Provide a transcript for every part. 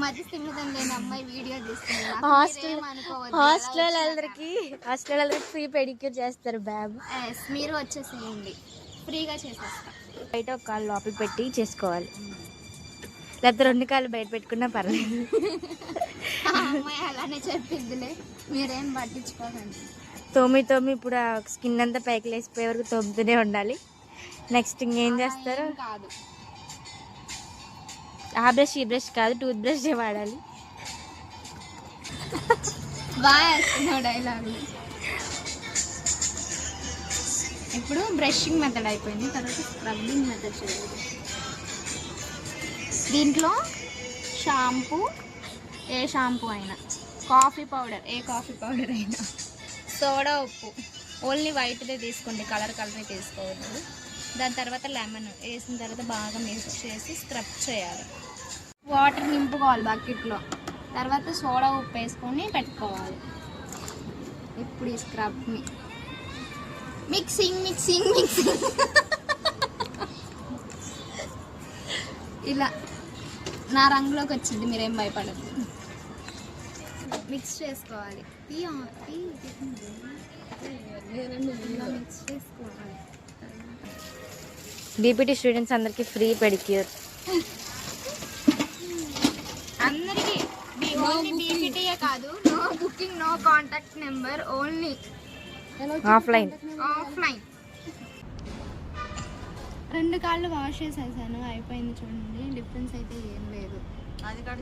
మధ్య స్థిమితం లేని అమ్మాయి వీడియో తీస్తుంది. హాస్టల్ అందరికి ఫ్రీ పెడిక్యూర్ చేస్తారు బ్యాబ్. మీరు వచ్చేసేయండి, ఫ్రీగా చేసేస్తా. బయట ఒక కాళ్ళు లోపల పెట్టి చేసుకోవాలి, లేకపోతే 2 కాళ్ళు బయట పెట్టుకున్నా పర్లేదు. అమ్మాయి అలానే చెప్పిందిలే, మీరేం పట్టించుకోకండి. తోమి ఇప్పుడు ఆ స్కిన్ అంతా పైకి లేసిపోయే వరకు తోముతూనే ఉండాలి. నెక్స్ట్ ఇంకేం చేస్తారు? కాదు, ఆ బ్రష్ ఈ బ్రష్ కాదు, టూత్ బ్రష్ వాడాలి. బాగా వేస్తున్నావు డైలాగులు. ఇప్పుడు బ్రషింగ్ మెథడ్ అయిపోయింది, తర్వాత స్క్రబ్బింగ్ మెథడ్ చేయాలి. దీంట్లో షాంపూ, ఏ షాంపూ అయినా, కాఫీ పౌడర్, ఏ కాఫీ పౌడర్ అయినా, సోడా ఉప్పు, ఓన్లీ వైట్దే తీసుకోండి, కలర్ తీసుకోవద్దు. దాని తర్వాత లెమన్ వేసిన తర్వాత బాగా మిక్స్ చేసి స్క్రబ్ చేయాలి. వాటర్ నింపుకోవాలి బకెట్లో, తర్వాత సోడా ఉప్పు వేసుకొని పెట్టుకోవాలి. ఇప్పుడు ఈ స్క్రబ్ని మిక్సింగ్ ఇలా నా రంగులోకి వచ్చింది, మీరేం భయపడద్దు. మిక్స్ చేసుకోవాలి, మిక్స్ చేసుకోవాలి. బీపీటీ స్టూడెంట్స్ అందరికి ఫ్రీ పెడిక్యూర్. అందరికి ఓన్లీ బీపీటీయే కాదు, no booking, no contact number, only offline. 2 కాళ్ళు వాష్ చేసేసాను, అయిపోయింది. చూడండి, డిఫరెన్స్ అయితే ఏం లేదు.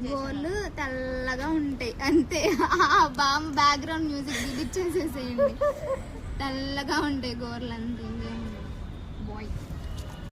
గోర్లు తెల్లగా ఉంటాయి అంతే. బ్యాక్గ్రౌండ్ మ్యూజిక్ డిలీట్ చేసేసేయండి. తెల్లగా ఉంటాయి గోర్లు అంతే.